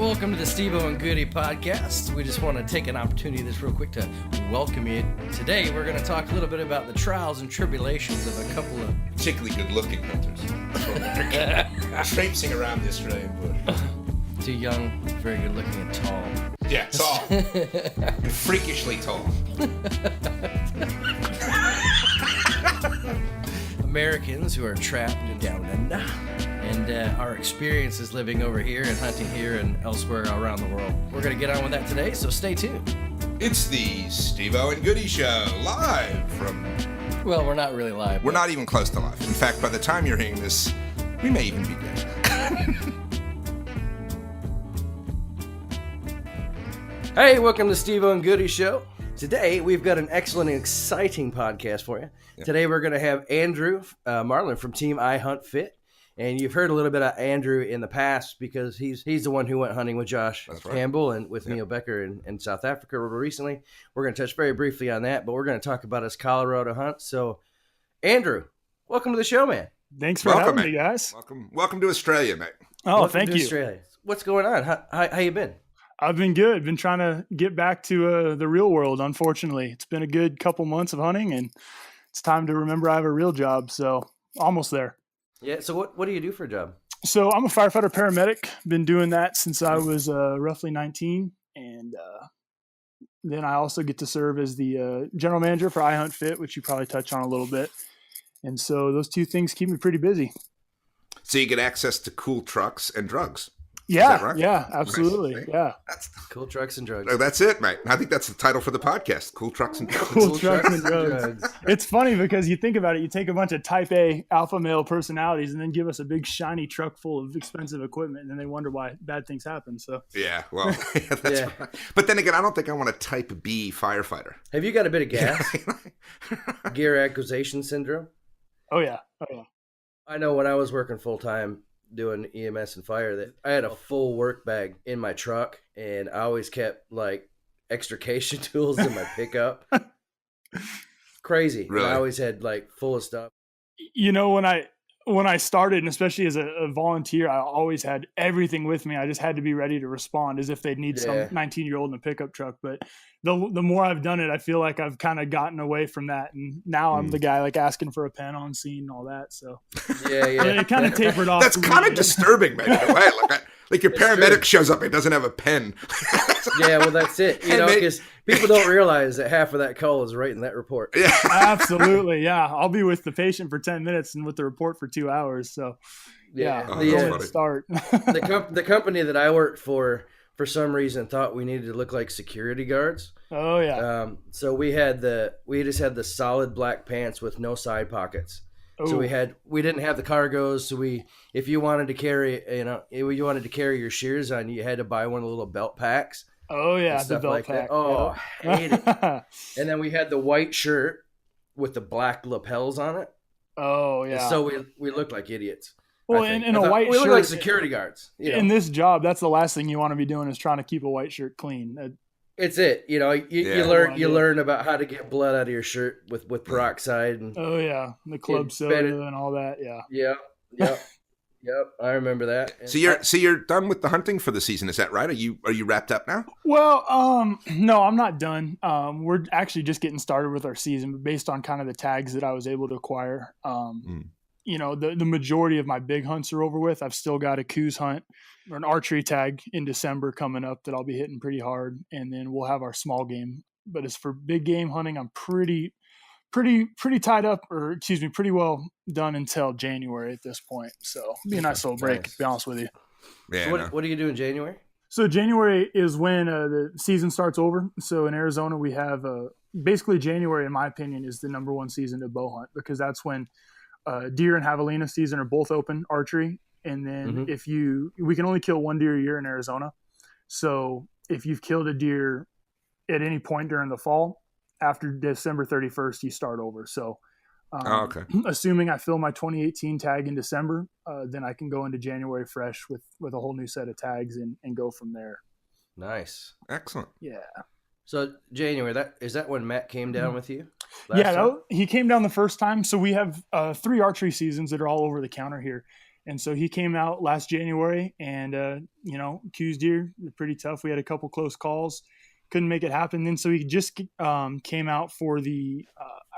welcome to the Steve-O and Goody podcast. We just want to take an opportunity this real quick to welcome you. Today, we're going to talk a little bit about the trials and tribulations of a couple of particularly good-looking hunters. Traipsing around the Australian bush. two young, very good-looking and tall. Yeah, tall. Freakishly tall. Americans who are trapped down under. And our experiences living over here and hunting here and elsewhere around the world. We're going to get on with that today, so stay tuned. It's the Steve-O and Goody Show, live from... Well, we're not really live. We're not even close to live. In fact, by the time you're hearing this, we may even be dead. Hey, welcome to Steve-O and Goody Show. Today, we've got an excellent and exciting podcast for you. Yep. Today, we're going to have Andrew Marlin from Team I Hunt Fit. And you've heard a little bit of Andrew in the past because he's the one who went hunting with Josh Campbell and with Neil Becker in South Africa recently. We're going to touch very briefly on that, but we're going to talk about his Colorado hunt. So, Andrew, welcome to the show, man. Thanks for having me, guys. Welcome to Australia, mate. Oh, thank you. Australia. What's going on? How you been? I've been good. Been trying to get back to the real world, unfortunately. It's been a good couple months of hunting, and it's time to remember I have a real job, so almost there. Yeah, so what do you do for a job? So I'm a firefighter paramedic. Been doing that since I was roughly 19. And then I also get to serve as the general manager for I Hunt Fit, which you probably touch on a little bit. And so those two things keep me pretty busy. So you get access to cool trucks and drugs. Yeah, Is that right? Yeah, absolutely. Nice. Yeah. That's cool trucks and drugs. Oh, that's it, mate. I think that's the title for the podcast. Cool trucks and drugs. Cool trucks and drugs. It's funny because you think about it, you take a bunch of type A alpha male personalities and then give us a big shiny truck full of expensive equipment, and then they wonder why bad things happen. So yeah, well, that's right. But then again, I don't think I want a type B firefighter. Have you got a bit of gas? Gear acquisition syndrome? Oh yeah. I know when I was working full time doing EMS and fire that I had a full work bag in my truck, and I always kept like extrication tools in my pickup. Crazy. Really? I always had like full of stuff. You know, when I started, and especially as a volunteer, I always had everything with me. I just had to be ready to respond as if they'd need some 19-year-old in a pickup truck. But the more I've done it, I feel like I've kind of gotten away from that. And now I'm the guy like asking for a pen on scene and all that. So yeah. It kind of tapered off. That's kind of disturbing, man. In a way. Like your paramedic shows up and doesn't have a pen. Yeah, well, that's it. You know, because people don't realize that half of that call is right in that report. Yeah, absolutely. Yeah, I'll be with the patient for 10 minutes and with the report for 2 hours. So start. The company that I worked for some reason thought we needed to look like security guards. Oh yeah. So we just had the solid black pants with no side pockets. Ooh. So we didn't have the cargos. So if you wanted to carry, you wanted to carry your shears on, you had to buy one of the little belt packs. Oh yeah, the belt pack. That. Oh, yeah. Hate it. And then we had the white shirt with the black lapels on it. Oh yeah. And so we looked like idiots. Well, in a white shirt, we look like security guards. In this job, that's the last thing you want to be doing is trying to keep a white shirt clean. It's it. You know, you learn about how to get blood out of your shirt with peroxide and the club soda and all that. Yeah. Yep. I remember that. And so you're done with the hunting for the season, is that right? Are you wrapped up now? Well, no, I'm not done. We're actually just getting started with our season, but based on kind of the tags that I was able to acquire. You know, the majority of my big hunts are over with. I've still got a coos hunt or an archery tag in December coming up that I'll be hitting pretty hard. And then we'll have our small game. But as for big game hunting, I'm pretty tied up, pretty well done until January at this point. So it'll be a nice little break, to be honest with you. Yeah. So what do you do in January? So January is when the season starts over. So in Arizona, we have basically January, in my opinion, is the number one season to bow hunt because that's when deer and javelina season are both open archery. And then we can only kill one deer a year in Arizona. So if you've killed a deer at any point during the fall, after December 31st, you start over. So assuming I fill my 2018 tag in December, then I can go into January fresh with a whole new set of tags and go from there. Nice. Excellent. Yeah. So January, is that when Matt came down with you? Yeah, he came down the first time. So we have 3 archery seasons that are all over the counter here. And so he came out last January, and Q's deer were pretty tough. We had a couple close calls, couldn't make it happen. Then so he just came out for the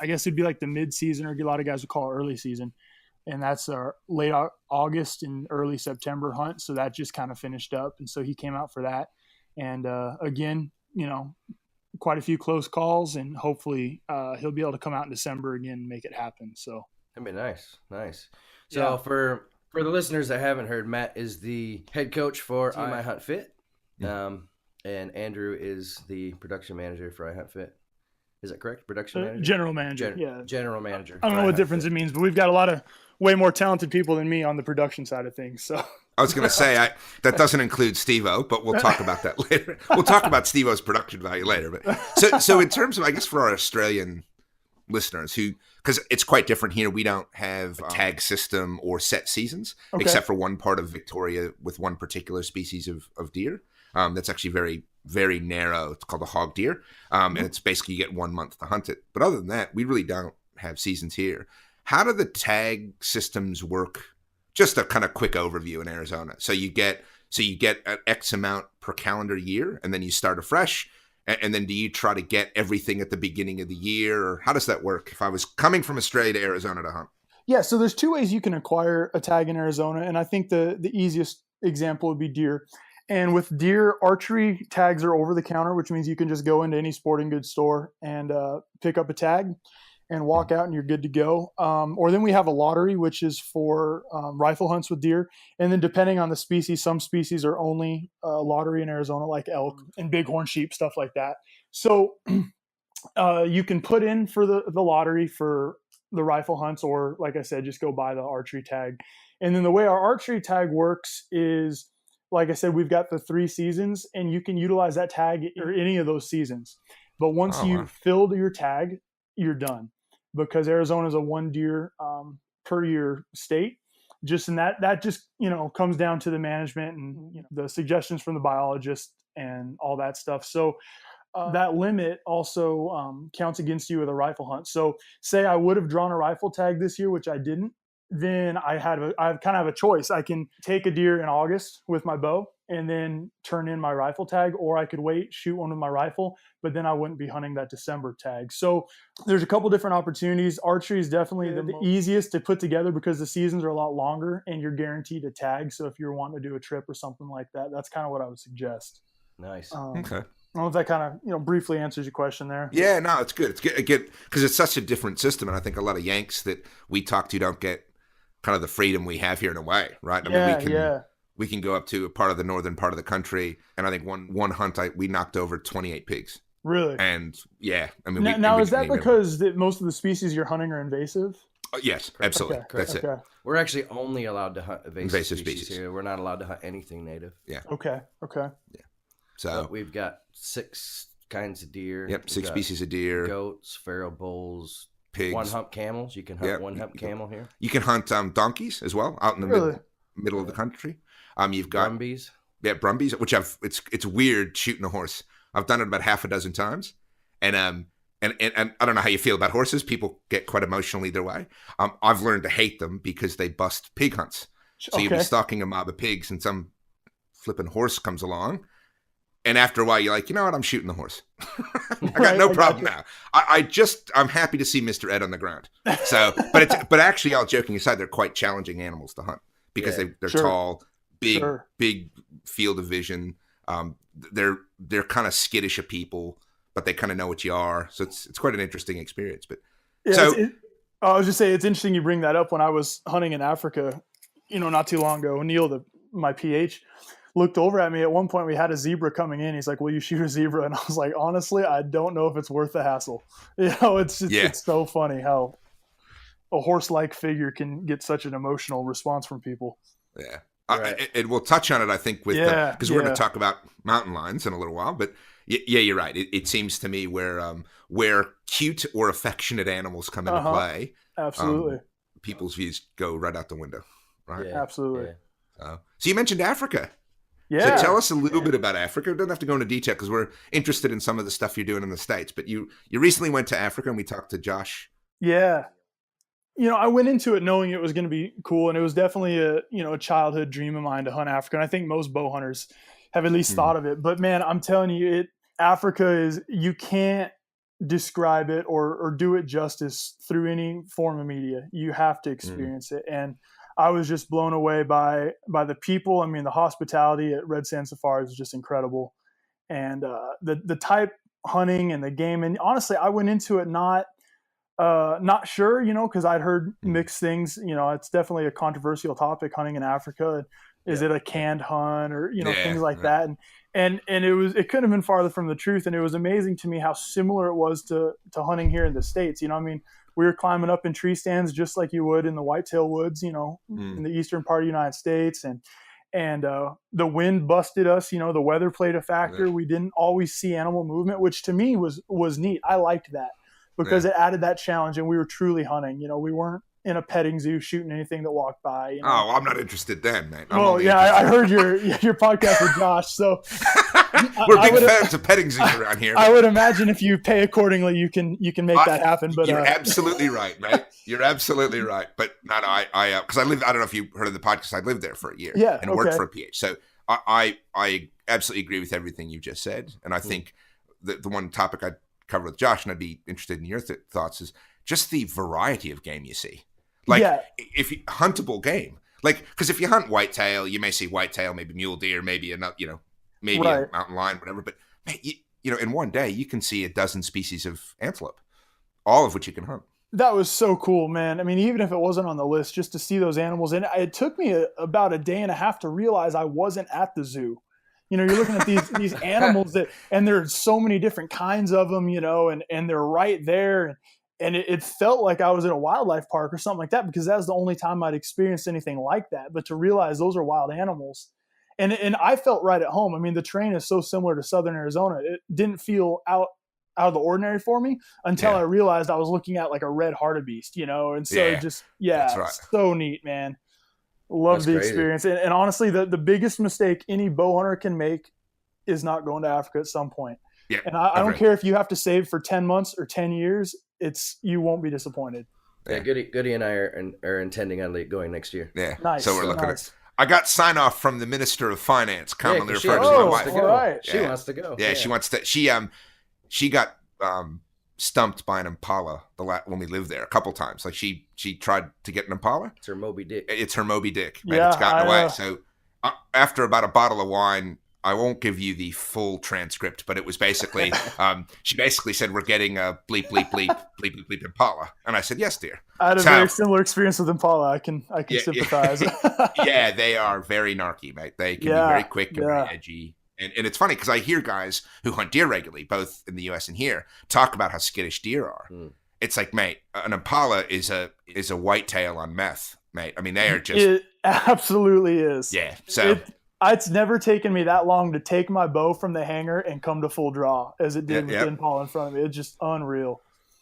I guess it'd be like the mid-season, or a lot of guys would call it early season, and that's our late August and early September hunt. So that just kind of finished up, and so he came out for that. And again, quite a few close calls, and hopefully he'll be able to come out in December again and make it happen. So that'd be nice. So for the listeners that haven't heard, Matt is the head coach for Team I Hunt Fit, and Andrew is the production manager for I Hunt Fit. Is that correct? Production manager? General manager. General manager. I don't know what difference it means, but we've got a lot of way more talented people than me on the production side of things. So I was going to say that doesn't include Steve-O, but we'll talk about that later. We'll talk about Steve-O's production value later. But so in terms of, I guess, for our Australian listeners because it's quite different here, we don't have a tag system or set seasons, except for one part of Victoria with one particular species of deer. That's actually very, very narrow. It's called a hog deer. And it's basically you get 1 month to hunt it. But other than that, we really don't have seasons here. How do the tag systems work? Just a kind of quick overview in Arizona. So you get an X amount per calendar year, and then you start afresh. And then do you try to get everything at the beginning of the year? Or how does that work if I was coming from Australia to Arizona to hunt? Yeah, so there's two ways you can acquire a tag in Arizona. And I think the easiest example would be deer. And with deer, archery tags are over the counter, which means you can just go into any sporting goods store and pick up a tag and walk out and you're good to go. Or then we have a lottery, which is for rifle hunts with deer. And then depending on the species, some species are only lottery in Arizona, like elk and bighorn sheep, stuff like that. So you can put in for the lottery for the rifle hunts, or like I said, just go buy the archery tag. And then the way our archery tag works is, like I said, we've got the 3 seasons, and you can utilize that tag or any of those seasons. But once you've filled your tag, you're done, because Arizona is a 1 deer per year state. Just in that just comes down to the management and the suggestions from the biologist and all that stuff. So that limit also counts against you with a rifle hunt. So say I would have drawn a rifle tag this year, which I didn't. Then I kind of have a choice. I can take a deer in August with my bow and then turn in my rifle tag, or I could wait, shoot one with my rifle, but then I wouldn't be hunting that December tag. So there's a couple different opportunities. Archery is definitely the easiest to put together because the seasons are a lot longer and you're guaranteed a tag. So if you're wanting to do a trip or something like that, that's kind of what I would suggest. Nice. Okay. I don't know if that kind of briefly answers your question there. Yeah, no, it's good. It's good again because it's such a different system, and I think a lot of Yanks that we talk to don't get kind of the freedom we have here in a way, right? I mean, we can go up to a part of the northern part of the country, and I think one hunt we knocked over 28 pigs. Really? And yeah, I mean, now is that because most of the species you're hunting are invasive? Yes, absolutely. Okay. That's it. We're actually only allowed to hunt invasive species here. We're not allowed to hunt anything native. Yeah. Okay. Yeah. So but we've got 6 kinds of deer. Yep, 6 species of deer. Goats, pharaoh bulls, pigs. 1-hump camels. You can hunt 1-hump camel here. You can hunt donkeys as well out in the middle of the country. You've got brumbies. Yeah, brumbies, which it's weird shooting a horse. I've done it about half a dozen times, and I don't know how you feel about horses. People get quite emotional either way. I've learned to hate them because they bust pig hunts. So you'll be stalking a mob of pigs, and some flipping horse comes along. And after a while, you're like, you know what? I'm shooting the horse. I got no problem now. I'm happy to see Mr. Ed on the ground. So, but actually, all joking aside, they're quite challenging animals to hunt because they're tall, big field of vision. They're kind of skittish of people, but they kind of know what you are. So it's quite an interesting experience. But I was just saying, it's interesting you bring that up. When I was hunting in Africa, not too long ago, Neil, my PH, looked over at me at one point. We had a zebra coming in. He's like, "Will you shoot a zebra?" And I was like, "Honestly, I don't know if it's worth the hassle." It's so funny how a horse-like figure can get such an emotional response from people. Yeah. Right. And we'll touch on it, I think, with because we're going to talk about mountain lions in a little while. But yeah, you're right. It seems to me where cute or affectionate animals come into play, absolutely, people's views go right out the window. Right? Yeah, absolutely. Yeah. So you mentioned Africa. Yeah. So tell us a little bit about Africa. You don't have to go into detail because we're interested in some of the stuff you're doing in the States. But you recently went to Africa, and we talked to Josh. Yeah. I went into it knowing it was going to be cool, and it was definitely a childhood dream of mine to hunt Africa. And I think most bow hunters have at least thought of it. But man, I'm telling you, Africa is, you can't describe it or do it justice through any form of media. You have to experience it. And I was just blown away by the people. I mean, the hospitality at Red Sand Safari is just incredible, and the type hunting and the game. And honestly, I went into it not sure, because I'd heard mixed things. It's definitely a controversial topic, hunting in Africa. Is it a canned hunt or things like that? And it couldn't have been farther from the truth. And it was amazing to me how similar it was to hunting here in the States. We were climbing up in tree stands just like you would in the whitetail woods, in the eastern part of the United States. And the wind busted us, the weather played a factor. We didn't always see animal movement, which to me was neat. I liked that because it added that challenge, and we were truly hunting. We weren't in a petting zoo shooting anything that walked by. Oh, I'm not interested then, man. I heard your podcast with Josh, so we're big fans of petting zoos around here. I would imagine if you pay accordingly, you can make that happen. But you're absolutely right, man. You're absolutely right. But because I don't know if you heard of the podcast. I lived there for a year, and worked for a PH. So I absolutely agree with everything you just said, and I think the one topic I'd cover with Josh, and I'd be interested in your thoughts, is just the variety of game you see. If you, huntable game, because if you hunt whitetail, you may see whitetail, maybe mule deer, maybe a mountain lion, whatever. But man, in one day you can see a dozen species of antelope, all of which you can hunt. That was so cool, man. I mean, even if it wasn't on the list, just to see those animals, and it took me about a day and a half to realize I wasn't at the zoo. You're looking at these animals and there's so many different kinds of them, and they're right there. And it felt like I was at a wildlife park or something like that, because that was the only time I'd experienced anything like that. But to realize those are wild animals, and I felt right at home. I mean, the terrain is so similar to Southern Arizona. It didn't feel out of the ordinary for me until I realized I was looking at like a red hartebeest, And so that's right. So neat, man. Love the experience. And honestly, the biggest mistake any bow hunter can make is not going to Africa at some point. Yeah, and I don't care if you have to save for 10 months or 10 years. You won't be disappointed. Yeah, Goody and I are intending on going next year. Yeah, nice. So we're looking at. I got sign off from the Minister of Finance, commonly referred to as my wife. Right. She wants to go. Yeah, she wants to. She got stumped by an impala when we lived there a couple times. Like she tried to get an impala. It's her Moby Dick. It's her Moby Dick. Man, it's gotten away. So after about a bottle of wine, I won't give you the full transcript, but it was basically, she basically said, "We're getting a bleep, bleep, bleep, bleep, bleep, bleep impala." And I said, "Yes, dear." I had a very similar experience with impala. I can sympathize. Yeah, they are very narky, mate. They can be very quick and very edgy. And it's funny because I hear guys who hunt deer regularly, both in the U.S. and here, talk about how skittish deer are. It's like, mate, an impala is a whitetail on meth, mate. I mean, they are just... It absolutely is. Yeah, so... It's never taken me that long to take my bow from the hanger and come to full draw as it did with impala in front of me. It's just unreal.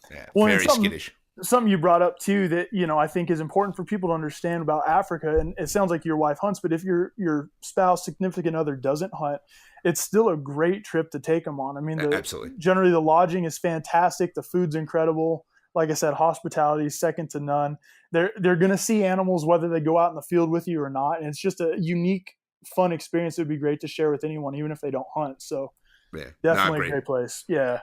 Yeah, very skittish. Something you brought up too that I think is important for people to understand about Africa, and it sounds like your wife hunts, but if your spouse, significant other doesn't hunt, it's still a great trip to take them on. I mean, absolutely. Generally the lodging is fantastic, the food's incredible. Like I said, hospitality is second to none. They're going to see animals whether they go out in the field with you or not, and it's just a unique, fun experience. It would be great to share with anyone, even if they don't hunt. So definitely a great place. Yeah.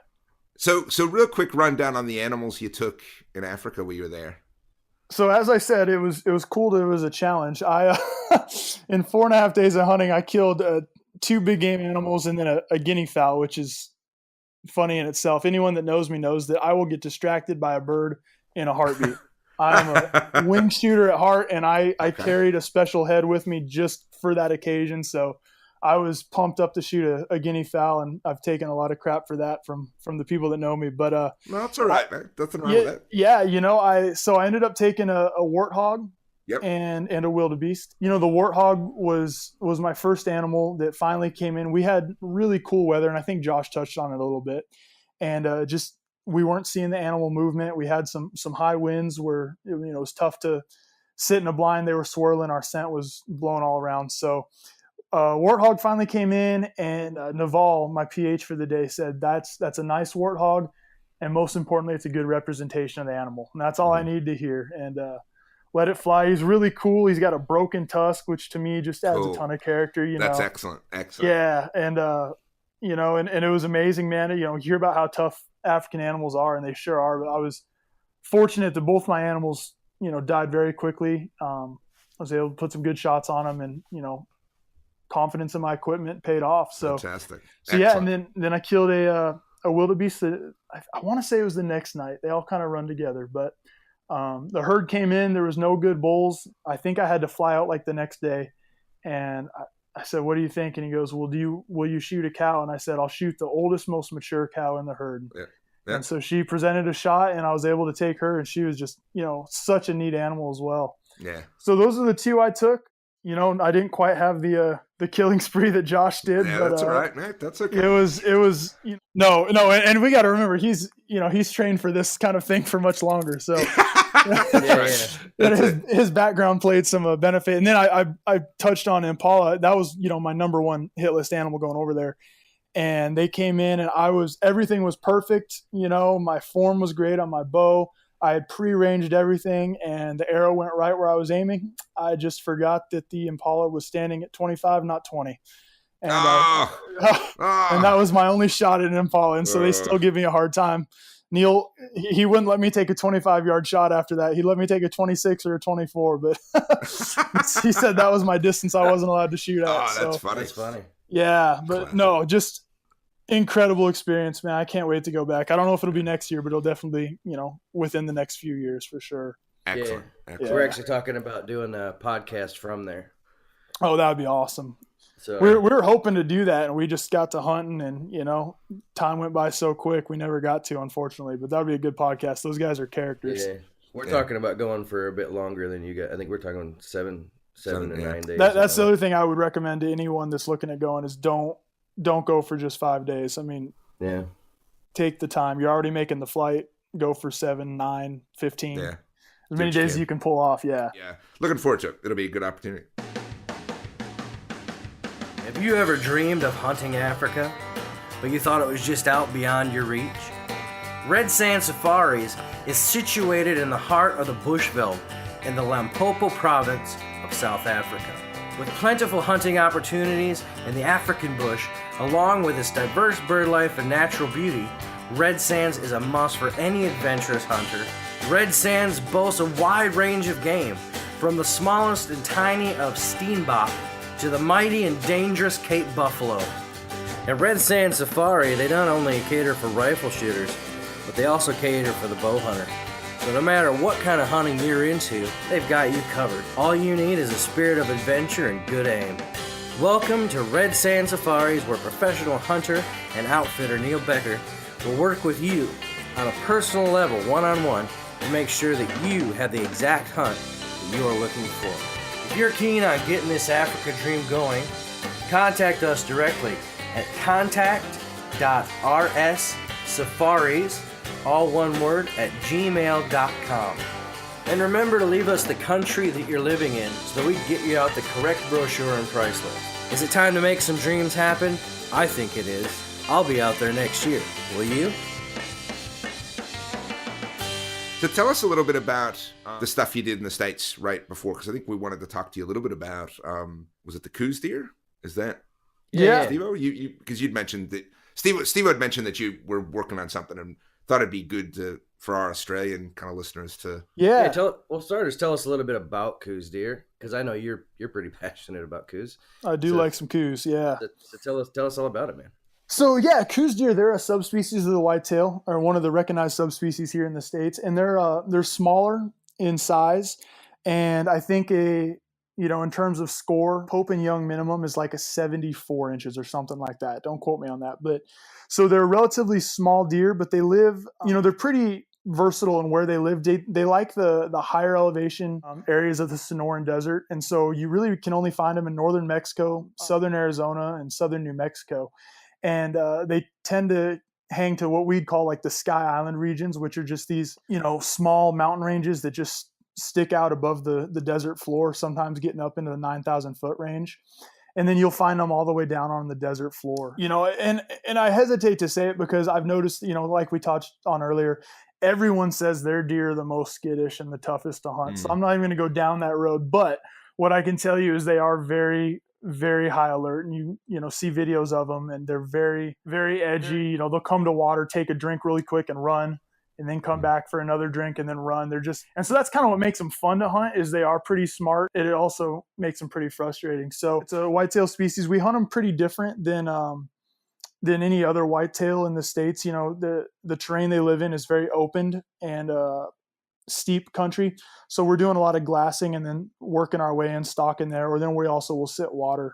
So real quick rundown on the animals you took in Africa when you were there. So as I said, it was cool. It was a challenge. I in 4.5 days of hunting, I killed 2 big game animals and then a guinea fowl, which is funny in itself. Anyone that knows me knows that I will get distracted by a bird in a heartbeat. I'm a wing shooter at heart, and I carried a special head with me just for that occasion. So I was pumped up to shoot a guinea fowl, and I've taken a lot of crap for that from the people that know me. But no, that's all right, man. Nothing wrong with that. Yeah, I ended up taking a warthog and a wildebeest. The warthog was my first animal that finally came in. We had really cool weather, and I think Josh touched on it a little bit. And we weren't seeing the animal movement. We had some high winds where it was tough to sit in a blind. They were swirling. Our scent was blowing all around. So warthog finally came in, and Naval, my PH for the day, said that's a nice warthog. and most importantly, it's a good representation of the animal. And that's all I need to hear. And let it fly. He's really cool. He's got a broken tusk, which to me just adds a ton of character. That's excellent. Excellent. Yeah, and and it was amazing, man. You hear about how tough African animals are, and they sure are. But I was fortunate that both my animals, died very quickly. I was able to put some good shots on them, and confidence in my equipment paid off. So fantastic. So yeah, and then I killed a wildebeest. I want to say it was the next night. They all kind of run together, but the herd came in. There was no good bulls. I think I had to fly out like the next day, and I said, "What do you think?" And he goes, "Well, will you shoot a cow?" And I said, "I'll shoot the oldest, most mature cow in the herd." Yeah. Yeah. And so she presented a shot, and I was able to take her, and she was just, such a neat animal as well. Yeah. So those are the two I took. I didn't quite have the killing spree that Josh did. Yeah, but, that's all right, man. That's okay. It was no, and we got to remember he's trained for this kind of thing for much longer. So his background played some benefit. And then I touched on Impala. That was my number one hit list animal going over there. And they came in, and everything was perfect. My form was great on my bow. I had pre-ranged everything, and the arrow went right where I was aiming. I just forgot that the Impala was standing at 25, not 20. And, and that was my only shot at an Impala, and so they still give me a hard time. Neil, he wouldn't let me take a 25-yard shot after that. He let me take a 26 or a 24, but he said that was my distance I wasn't allowed to shoot at. Oh, that's funny. That's funny. Yeah, but no, just incredible experience, man. I can't wait to go back. I don't know if it'll be next year, but it'll definitely be, within the next few years for sure. Excellent. Yeah. Excellent. We're actually talking about doing a podcast from there. Oh, that would be awesome. So we were hoping to do that, and we just got to hunting, and time went by so quick we never got to, unfortunately. But that would be a good podcast. Those guys are characters. Yeah, we're talking about going for a bit longer than you guys. I think we're talking seven to 9 days. That's the other thing I would recommend to anyone that's looking at going is don't go for just 5 days. I mean, take the time. You're already making the flight. Go for 7, 9, 15. Yeah. As many days as you can pull off. Yeah. Yeah. Looking forward to it. It'll be a good opportunity. Have you ever dreamed of hunting Africa, but you thought it was just out beyond your reach? Red Sand Safaris is situated in the heart of the Bushveld in the Limpopo province of South Africa. With plentiful hunting opportunities in the African bush, along with its diverse bird life and natural beauty, Red Sands is a must for any adventurous hunter. Red Sands boasts a wide range of game, from the smallest and tiny of steenbok to the mighty and dangerous Cape Buffalo. At Red Sand Safari, they not only cater for rifle shooters, but they also cater for the bow hunter. So no matter what kind of hunting you're into, they've got you covered. All you need is a spirit of adventure and good aim. Welcome to Red Sand Safaris, where professional hunter and outfitter Neil Becker will work with you on a personal level, one-on-one, to make sure that you have the exact hunt that you are looking for. If you're keen on getting this Africa dream going, contact us directly at contact.rssafaris, all one word, at gmail.com. And remember to leave us the country that you're living in so that we can get you out the correct brochure and price list. Is it time to make some dreams happen? I think it is. I'll be out there next year. Will you? So tell us a little bit about the stuff you did in the States right before, because I think we wanted to talk to you a little bit about, was it the coos deer? Is that? Yeah. Steve-O, because you'd mentioned that, Steve-O had mentioned that you were working on something and thought it'd be good for our Australian kind of listeners to. Yeah. Hey, starters, tell us a little bit about coos deer, because I know you're pretty passionate about coos. I do like some coos, yeah. So tell us all about it, man. So yeah, coos deer, they're a subspecies of the whitetail, or one of the recognized subspecies here in the States, and they're smaller in size, and I think in terms of score, Pope and Young minimum is like a 74 inches or something like that. Don't quote me on that, but so they're relatively small deer, but they live, they're pretty versatile in where they live. They like the higher elevation areas of the Sonoran Desert, and so you really can only find them in northern Mexico, southern Arizona, and southern New Mexico. And they tend to hang to what we'd call like the Sky Island regions, which are just these, small mountain ranges that just stick out above the desert floor, sometimes getting up into the 9,000 foot range. and then you'll find them all the way down on the desert floor. And I hesitate to say it because I've noticed, like we touched on earlier, everyone says their deer are the most skittish and the toughest to hunt. So I'm not even going to go down that road. But what I can tell you is they are very, very high alert, and you see videos of them, and they're very, very edgy. They'll come to water, take a drink really quick, and run, and then come back for another drink and then run. And so that's kind of what makes them fun to hunt, is they are pretty smart. It also makes them pretty frustrating. So it's a whitetail species. We hunt them pretty different than any other whitetail in the States. The terrain they live in is very open and steep country. So we're doing a lot of glassing and then working our way in, stalking there, or then we also will sit water.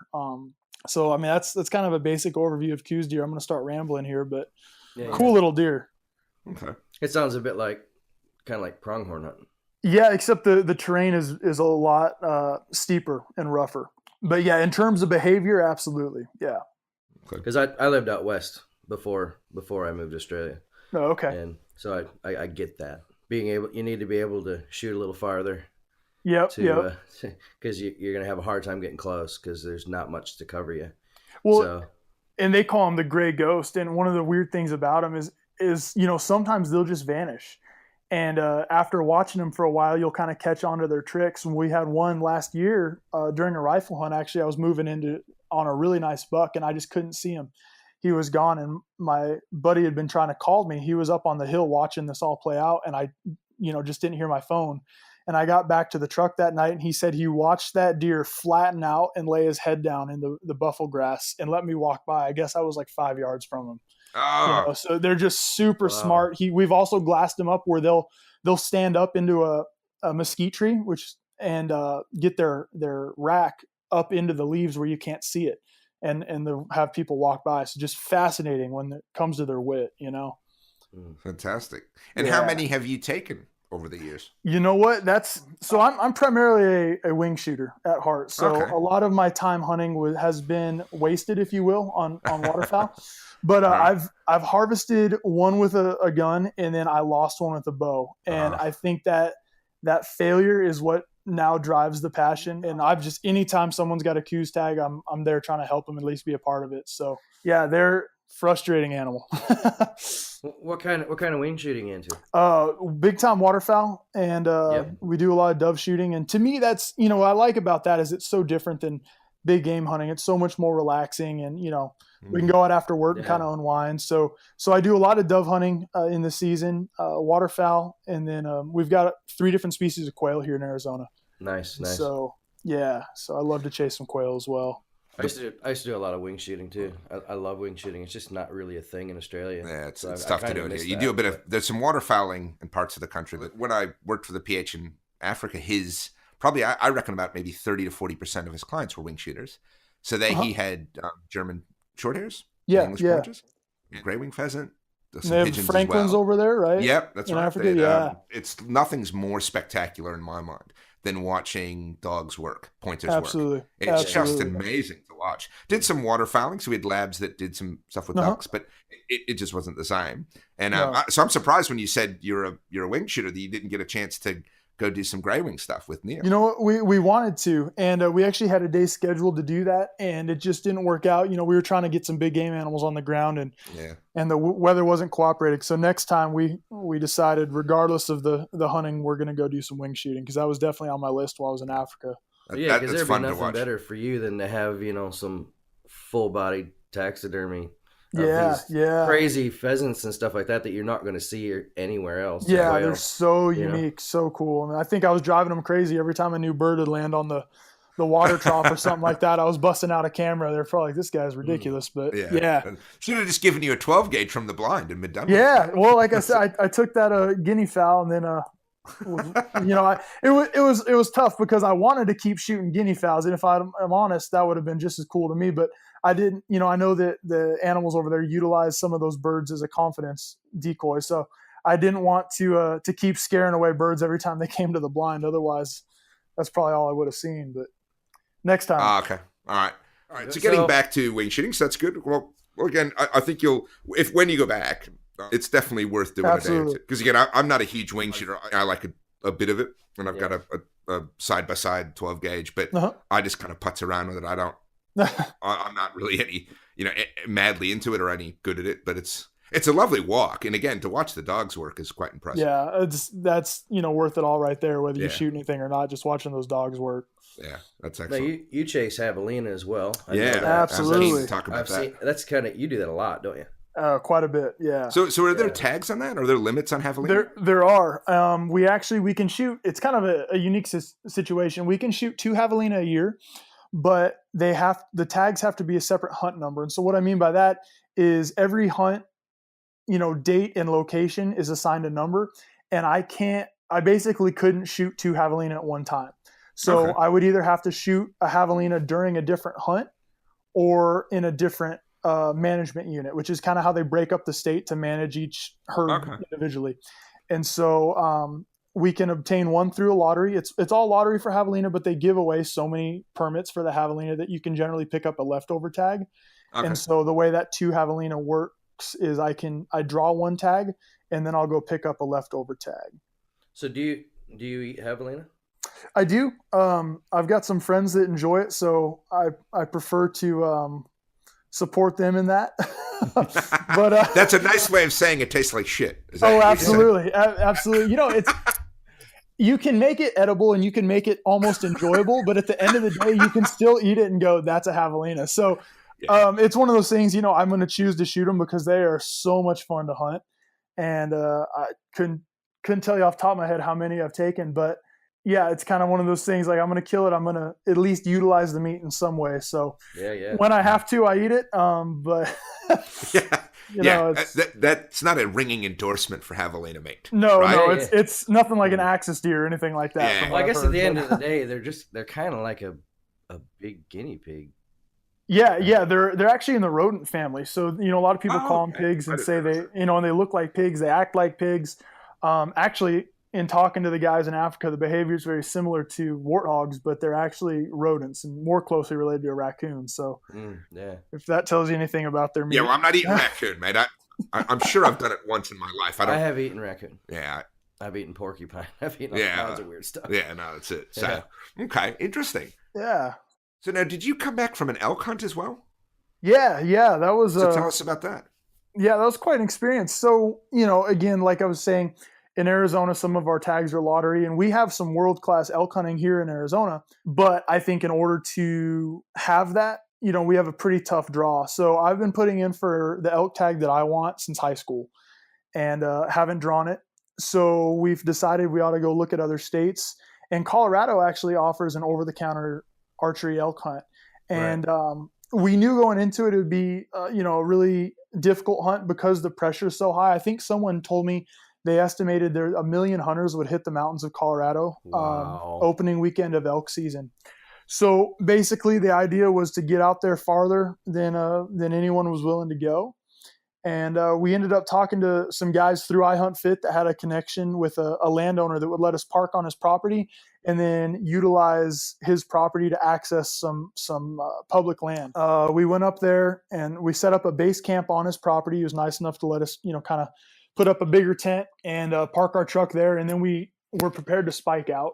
So, I mean, that's kind of a basic overview of Q's deer. I'm going to start rambling here, but cool little deer. Okay. It sounds a bit kind of like pronghorn hunting. Yeah, except the terrain is a lot steeper and rougher. But yeah, in terms of behavior, absolutely. Yeah. Because I lived out west before I moved to Australia. Oh, okay. And so I get that. You need to be able to shoot a little farther. Yep. Because you're going to have a hard time getting close because there's not much to cover you. Well, and they call them the gray ghost. And one of the weird things about them is sometimes they'll just vanish. And after watching them for a while, you'll kind of catch on to their tricks. And we had one last year during a rifle hunt. Actually, I was moving on a really nice buck, and I just couldn't see him. He was gone, and my buddy had been trying to call me. He was up on the hill watching this all play out, and I, just didn't hear my phone. And I got back to the truck that night, and he said he watched that deer flatten out and lay his head down in the buffalo grass and let me walk by. I guess I was like 5 yards from him. Oh. So they're just super smart. We've also glassed them up where they'll stand up into a mesquite tree, and get their rack up into the leaves where you can't see it, and they'll have people walk by. So just fascinating when it comes to their wit, Fantastic. And how many have you taken over the years? You know what? I'm primarily a wing shooter at heart. So a lot of my time hunting has been wasted, if you will, on waterfowl. But I've harvested one with a gun, and then I lost one with a bow. And I think that failure is what now drives the passion. And anytime someone's got a Q's tag, I'm there trying to help them at least be a part of it. So yeah, they're frustrating animal. What kind of wing shooting you into? Big time waterfowl, and we do a lot of dove shooting. And to me, that's what I like about that is it's so different than big game hunting. It's so much more relaxing, and we can go out after work and kind of unwind. So I do a lot of dove hunting in the season, waterfowl, and then we've got 3 different species of quail here in Arizona. Nice. So I love to chase some quail as well. I used to do a lot of wing shooting too. I love wing shooting. It's just not really a thing in Australia. Yeah, it's tough to do it here. You do a bit of there's some waterfowling in parts of the country. But when I worked for the PH in Africa, I reckon about maybe 30 to 40% of his clients were wing shooters. So he had German shorthairs, English partridges, gray wing pheasant. Some they have pigeons Franklins as well. over there, right? Yep, that's in right. Africa, It's nothing's more spectacular in my mind than watching dogs work, pointers work. It's just amazing to watch. Did some waterfowling, so we had labs that did some stuff with ducks, but it just wasn't the same. And so I'm surprised when you said you're a wing shooter that you didn't get a chance to go do some gray wing stuff with Neil. You know what? We wanted to, and we actually had a day scheduled to do that, and it just didn't work out. We were trying to get some big game animals on the ground, and the weather wasn't cooperating. So next time we decided, regardless of the hunting, we're going to go do some wing shooting, because that was definitely on my list while I was in Africa. Yeah, because there'd be nothing better for you than to have some full body taxidermy. Crazy pheasants and stuff like that you're not going to see anywhere else. Yeah, they're so unique, so cool. I mean, I think I was driving them crazy every time a new bird would land on the water trough or something like that. I was busting out a camera. They're probably like, this guy's ridiculous, but should have just given you a 12 gauge from the blind and been done. Yeah, well, like I said, I took that guinea fowl, and then it was tough because I wanted to keep shooting guinea fowls, and if I'm honest, that would have been just as cool to me, but I didn't. I know that the animals over there utilize some of those birds as a confidence decoy, so I didn't want to keep scaring away birds every time they came to the blind. Otherwise, that's probably all I would have seen. But next time. Okay. All right. So getting back to wing shooting, so that's good. Well, again, I think when you go back, it's definitely worth doing Absolutely. a day. Because again, I'm not a huge wing shooter. I like a bit of it, and I've got a side-by-side 12 gauge, but I just kind of putz around with it. I'm not really any, madly into it or any good at it, but it's a lovely walk. And again, to watch the dogs work is quite impressive. Yeah, that's worth it all right there, whether you Yeah. shoot anything or not. Just watching those dogs work. Yeah, that's Now, excellent. you chase javelina as well. I know Yeah, that. Absolutely. I was keen to talk about I've that. seen that's kind of, you do that a lot, don't you? Quite a bit, yeah. So are there tags on that? Are there limits on javelina? There are. We can shoot. It's kind of a unique situation. We can shoot 2 javelina a year, but the tags have to be a separate hunt number. And so what I mean by that is every hunt, date and location is assigned a number, and I basically couldn't shoot 2 javelina at one time. So Okay. I would either have to shoot a javelina during a different hunt or in a different management unit, which is kind of how they break up the state to manage each herd individually. And so we can obtain one through a lottery. It's all lottery for javelina, but they give away so many permits for the javelina that you can generally pick up a leftover tag. Okay. And so the way that 2 javelina works is I draw one tag and then I'll go pick up a leftover tag. So do you eat javelina? I do. I've got some friends that enjoy it, so I prefer to support them in that. But that's a nice way of saying it tastes like shit. Is that absolutely, absolutely. You can make it edible and you can make it almost enjoyable, but at the end of the day, you can still eat it and go, "That's a javelina." So it's one of those things. I'm going to choose to shoot them because they are so much fun to hunt, and I couldn't tell you off the top of my head how many I've taken, but yeah, it's kind of one of those things. Like, I'm going to kill it. I'm going to at least utilize the meat in some way. So when I have to, I eat it. But that's not a ringing endorsement for javelina meat. No, right? no, it's nothing like an axis deer or anything like that. Yeah. Well, I guess at the end of the day, they're kind of like a big guinea pig. Yeah, they're actually in the rodent family. So a lot of people call them pigs and say they, and they look like pigs, they act like pigs. Actually, in talking to the guys in Africa, the behavior is very similar to warthogs, but they're actually rodents and more closely related to a raccoon. So if that tells you anything about their meat. Yeah, well, I'm not eating raccoon, mate. I'm sure I've done it once in my life. I have eaten raccoon. Yeah. I've eaten porcupine. I've eaten all kinds of weird stuff. Yeah, no, that's it. So, okay, interesting. Yeah. So now, did you come back from an elk hunt as well? Yeah, that was. So tell us about that. Yeah, that was quite an experience. So, again, like I was saying, in Arizona, some of our tags are lottery, and we have some world-class elk hunting here in Arizona. But I think in order to have that, we have a pretty tough draw. So I've been putting in for the elk tag that I want since high school and haven't drawn it. So we've decided we ought to go look at other states. And Colorado actually offers an over-the-counter archery elk hunt. And we knew going into it would be, a really difficult hunt because the pressure is so high. I think someone told me they estimated there 1 million hunters would hit the mountains of Colorado opening weekend of elk season. So basically, the idea was to get out there farther than anyone was willing to go. And we ended up talking to some guys through iHuntFit that had a connection with a landowner that would let us park on his property and then utilize his property to access some public land. We went up there and we set up a base camp on his property. He was nice enough to let us, kind of put up a bigger tent and park our truck there. And then we were prepared to spike out.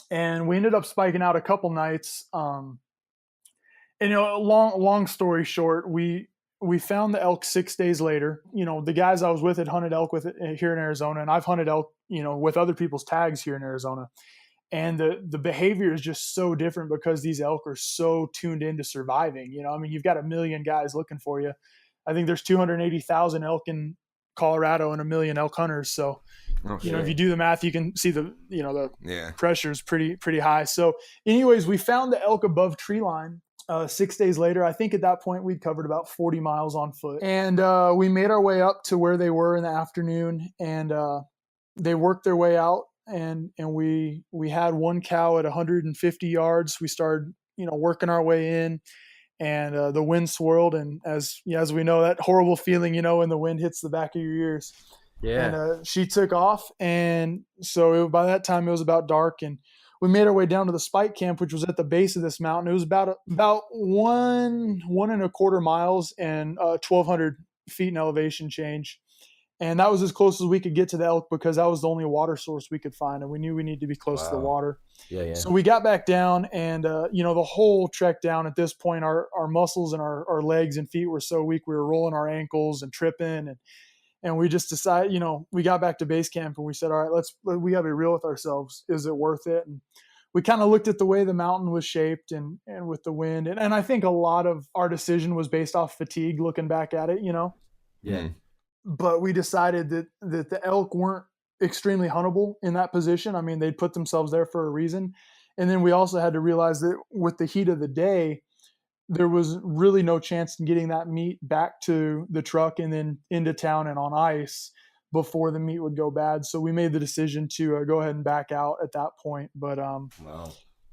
And we ended up spiking out a couple nights. And long story short, we found the elk 6 days later. The guys I was with had hunted elk with it here in Arizona, and I've hunted elk, with other people's tags here in Arizona. And the behavior is just so different because these elk are so tuned into surviving. You've got 1 million guys looking for you. I think there's 280,000 elk in Colorado and 1 million elk hunters. So, if you do the math, you can see the pressure is pretty high. So anyways, we found the elk above tree line 6 days later. I think at that point we'd covered about 40 miles on foot, and we made our way up to where they were in the afternoon, and they worked their way out, and we had one cow at 150 yards. We started, working our way in, and the wind swirled, and as we know, that horrible feeling, when the wind hits the back of your ears. Yeah. And she took off, and so by that time it was about dark, and we made our way down to the spike camp, which was at the base of this mountain. It was about 1.25 miles and 1,200 feet in elevation change. And that was as close as we could get to the elk because that was the only water source we could find. And we knew we needed to be close to the water. Yeah. So we got back down and, the whole trek down at this point, our muscles and our legs and feet were so weak. We were rolling our ankles and tripping. And we just decided, we got back to base camp and we said, all right, we got to be real with ourselves. Is it worth it? And we kind of looked at the way the mountain was shaped and with the wind. And I think a lot of our decision was based off fatigue looking back at it, Yeah. But we decided that the elk weren't extremely huntable in that position. I mean, they'd put themselves there for a reason. And then we also had to realize that with the heat of the day, there was really no chance in getting that meat back to the truck and then into town and on ice before the meat would go bad. So we made the decision to go ahead and back out at that point. But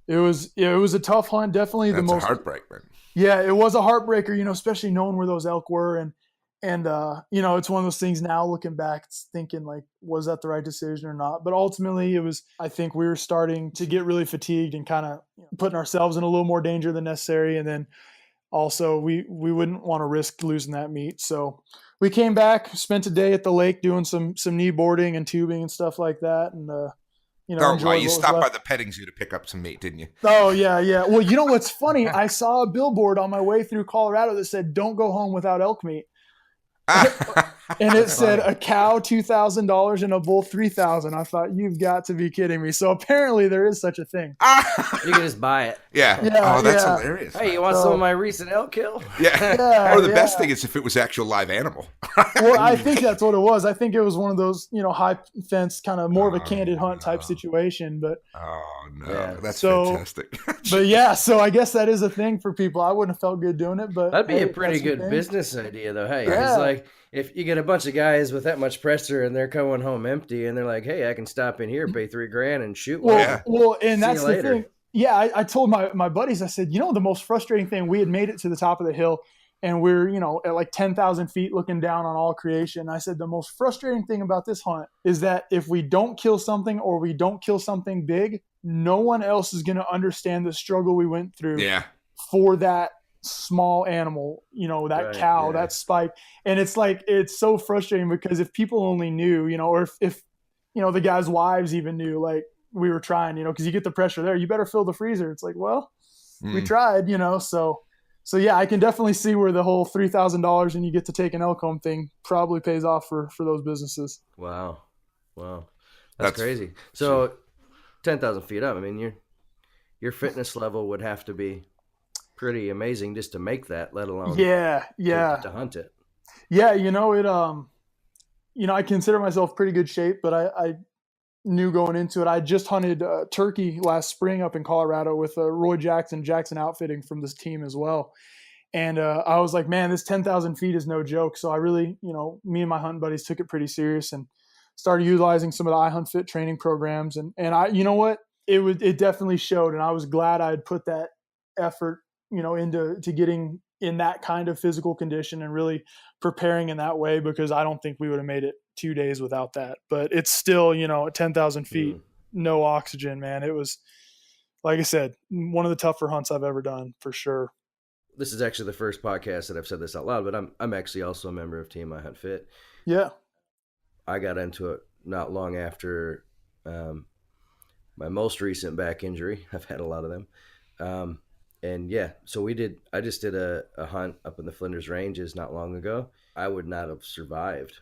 it was a tough hunt. Definitely That's the most heartbreak, man. Yeah, it was a heartbreaker, especially knowing where those elk were. And it's one of those things now looking back, thinking like, was that the right decision or not? But ultimately I think we were starting to get really fatigued and kind of putting ourselves in a little more danger than necessary. And then also we wouldn't want to risk losing that meat. So we came back, spent a day at the lake doing some knee boarding and tubing and stuff like that. And, you stopped by the petting zoo to pick up some meat, didn't you? Oh yeah. Yeah. Well, what's funny? I saw a billboard on my way through Colorado that said, "Don't go home without elk meat." And it said a cow $2,000 and a bull $3,000. I thought, you've got to be kidding me. So apparently there is such a thing. You can just buy it. Yeah. Oh, that's hilarious. Hey, you want some of my recent elk kill? Yeah. Or the best thing is if it was actual live animal. Well, I think that's what it was. I think it was one of those, high fence, kind of more of a candid hunt type situation. But that's fantastic. But yeah, so I guess that is a thing for people. I wouldn't have felt good doing it, but that'd be a pretty good business idea, though. Hey, it's like if you get a bunch of guys with that much pressure and they're coming home empty, and they're like, "Hey, I can stop in here, pay $3,000, and shoot." Well, and that's the thing. Yeah, I told my buddies, I said, the most frustrating thing, we had made it to the top of the hill, and we're at like 10,000 feet looking down on all creation. I said the most frustrating thing about this hunt is that if we don't kill something or we don't kill something big, no one else is going to understand the struggle we went through for that small animal, that cow, that spike. And it's like, it's so frustrating because if people only knew, or if the guys' wives even knew, like, we were trying, because you get the pressure there, you better fill the freezer. It's like, well, we tried, so yeah, I can definitely see where the whole $3,000 and you get to take an elk home thing probably pays off for those businesses. Wow. That's crazy. So 10,000 feet up, I mean, your fitness level would have to be pretty amazing just to make that, let alone to hunt it. Yeah, I consider myself pretty good shape, but I knew going into it. I just hunted turkey last spring up in Colorado with Roy Jackson Outfitting from this team as well. And I was like, man, this 10,000 feet is no joke. So I really, me and my hunting buddies took it pretty serious and started utilizing some of the iHunt Fit training programs. And I, it definitely showed. And I was glad I had put that effort, into getting in that kind of physical condition and really preparing in that way, because I don't think we would have made it 2 days without that. But it's still, at 10,000 feet, no oxygen, man. It was, like I said, one of the tougher hunts I've ever done for sure. This is actually the first podcast that I've said this out loud, but I'm actually also a member of Team iHunt Fit. Yeah. I got into it not long after my most recent back injury. I've had a lot of them. And yeah, so I just did a hunt up in the Flinders Ranges not long ago. I would not have survived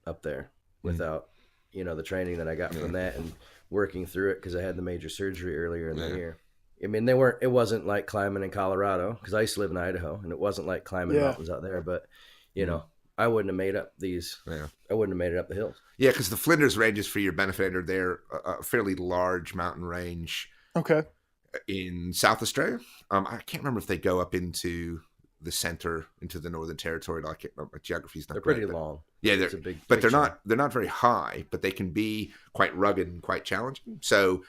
up there without, the training that I got from that and working through it, because I had the major surgery earlier in the year. I mean, it wasn't like climbing in Colorado, because I used to live in Idaho, and it wasn't like climbing mountains out there, but I wouldn't have made up I wouldn't have made it up the hills. Yeah, because the Flinders Ranges, for your benefit, are they're a fairly large mountain range. Okay. In South Australia. I can't remember if they go up into the center, into the Northern Territory. I can't remember. Geography's not They're great, pretty long. Yeah, they're not very high, but they can be quite rugged and quite challenging. So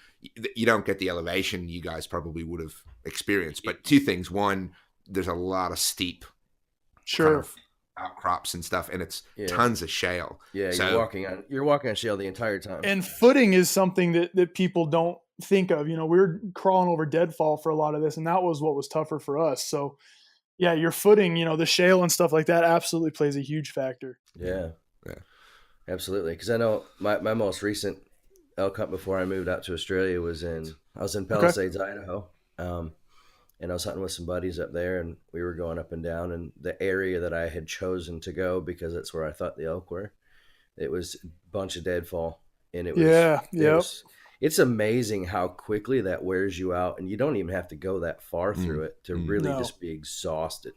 you don't get the elevation you guys probably would have experienced. But two things: one, there's a lot of steep, kind of outcrops and stuff, and it's tons of shale. Yeah, so, you're walking on shale the entire time. And footing is something that people don't think of. We were crawling over deadfall for a lot of this, and that was what was tougher for us. So yeah, your footing, the shale and stuff like that absolutely plays a huge factor. Yeah. Absolutely, because I know my most recent elk hunt before I moved out to Australia I was in Okay. Palisades, Idaho, and I was hunting with some buddies up there, and we were going up and down, and the area that I had chosen to go because that's where I thought the elk were, it was a bunch of deadfall, and Yeah. it Yep. was it's amazing how quickly that wears you out, and you don't even have to go that far through Mm. it to really No. just be exhausted.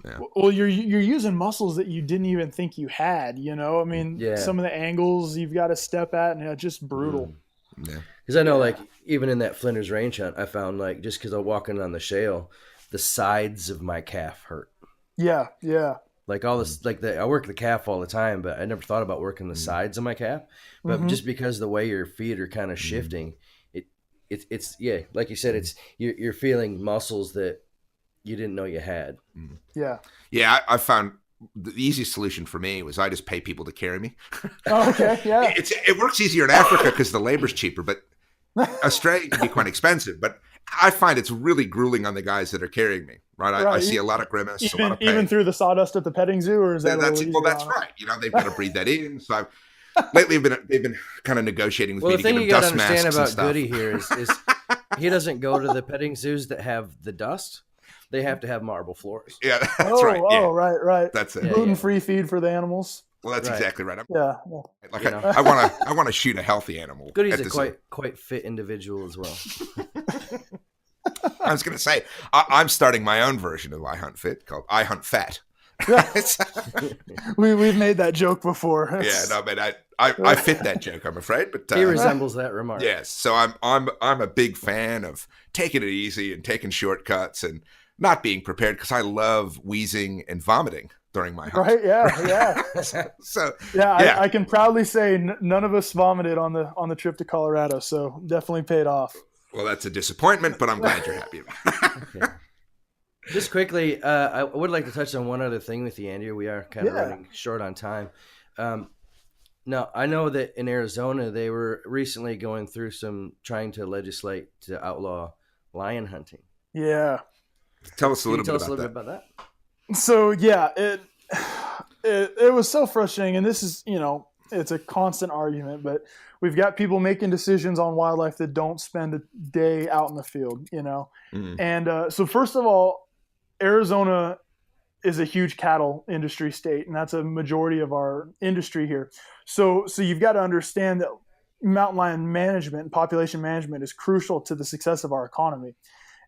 Yeah. Well, you're using muscles that you didn't even think you had. I mean, Yeah. some of the angles you've got to step at, and it's just brutal. Yeah. Because I know, Yeah. like, even in that Flinders Range hunt, I found, like, just because I'm walking on the shale, the sides of my calf hurt. Yeah. Yeah. Like, all this, like, I work the calf all the time, but I never thought about working the sides of my calf. But Mhm. just because the way your feet are kind of shifting, it's yeah, like you said, you're feeling muscles that you didn't know you had. Yeah. Yeah, I found the easiest solution for me was I just pay people to carry me. Oh, okay. Yeah. It works easier in Africa because the labor's cheaper, but Australia can be quite expensive. But I find it's really grueling on the guys that are carrying me. Right, I Right. see a lot of grimace, a lot of pain. Even through the sawdust at the petting zoo, or is that That's right. They've got to breathe that in. So lately they've been kind of negotiating with Well, me the to get thing them you got to dust understand masks and about stuff. Goody here is he doesn't go to the petting zoos that have the dust. They have to have marble floors. Yeah, that's Oh, right. Yeah, right. that's it. Yeah, Gluten-free feed for the animals. Well, that's Right. exactly right. Yeah. Like You know. I want to shoot a healthy animal. Goody's at a the zoo. quite fit individual as well. I was going to say I'm starting my own version of I Hunt Fit called I Hunt Fat. We've made that joke before. Yeah, no, man, I fit that joke, I'm afraid, but He resembles that remark. yes. So I'm a big fan of taking it easy and taking shortcuts and not being prepared because I love wheezing and vomiting during my hunt. Right? Yeah. So Yeah. I can proudly say none of us vomited on the trip to Colorado, so definitely paid off. well, that's a disappointment, but I'm glad you're happy about it. Okay. Just quickly, I would like to touch on one other thing with you, Andrew. We are kind of running short on time. Now, I know that in Arizona, they were recently going through trying to legislate to outlaw lion hunting. Yeah. Tell us a Can you little tell bit us a little about bit that. about that? So yeah, it was so frustrating, and this is it's a constant argument, but we've got people making decisions on wildlife that don't spend a day out in the field, Mhm. And so first of all, Arizona is a huge cattle industry state, and that's a majority of our industry here. So you've got to understand that mountain lion management and population management is crucial to the success of our economy.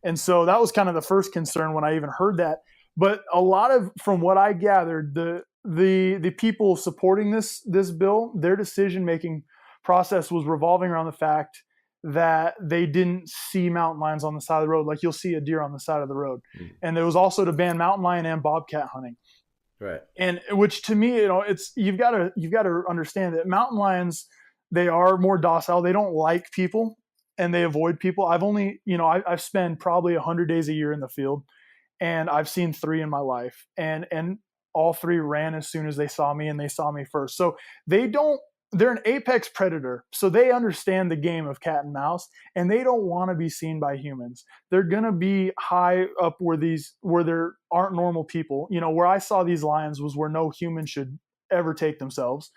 And so that was kind of the first concern when I even heard that. But a lot of, from what I gathered, the people supporting this bill, their decision making process was revolving around the fact that they didn't see mountain lions on the side of the road, like you'll see a deer on the side of the road. Mm. And it was also to ban mountain lion and bobcat hunting. Right. And which to me, it's you've got to understand that mountain lions, they are more docile. They don't like people and they avoid people. I've only, I've spent probably 100 days a year in the field, and I've seen 3 in my life, and all 3 ran as soon as they saw me, and they saw me first. So they're an apex predator. So they understand the game of cat and mouse, and they don't want to be seen by humans. They're going to be high up where there aren't normal people. Where I saw these lions was where no human should ever take themselves.